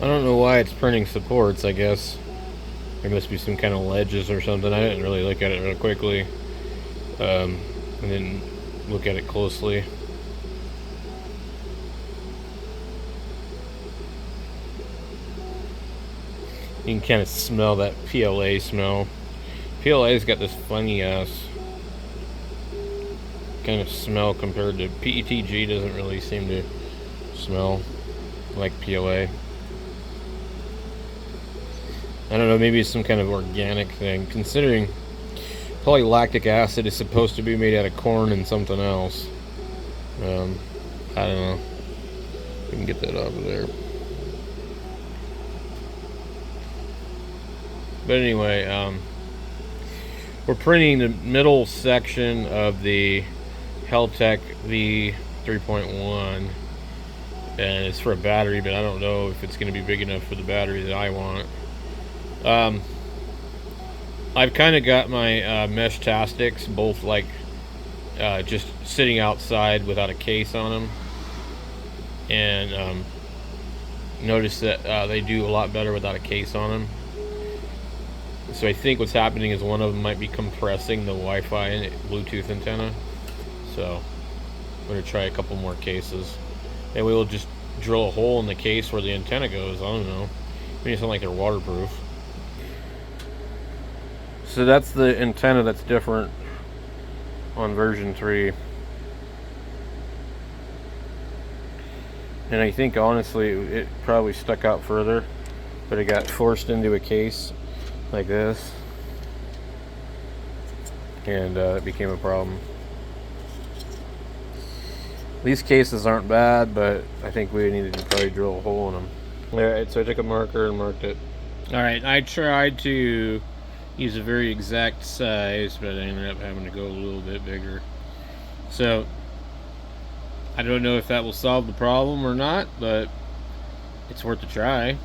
I don't know why it's printing supports. I guess there must be some kind of ledges or something. I didn't really look at it real quickly. I didn't look at it closely. You can kind of smell that PLA smell. PLA's got this funny ass kind of smell compared to PETG. Doesn't really seem to smell like PLA. I don't know, maybe it's some kind of organic thing, considering polylactic acid is supposed to be made out of corn and something else. I don't know. We can get that out of there. But anyway, we're printing the middle section of the Heltec v3.1, and it's for a battery, but I don't know if it's going to be big enough for the battery that I want. I've kind of got my meshtastics both like just sitting outside without a case on them, and notice that they do a lot better without a case on them. So I think what's happening is one of them might be compressing the Wi-Fi and Bluetooth antenna. So I'm going to try a couple more cases. And we will just drill a hole in the case where the antenna goes. I don't know. Maybe it's not like they're waterproof. So that's the antenna that's different on version 3. And I think honestly it probably stuck out further, but it got forced into a case like this, and it became a problem. These cases aren't bad, but I think we needed to probably drill a hole in them. Alright, so I took a marker and marked it. Alright, I tried to use a very exact size, but I ended up having to go a little bit bigger. So I don't know if that will solve the problem or not, but it's worth a try.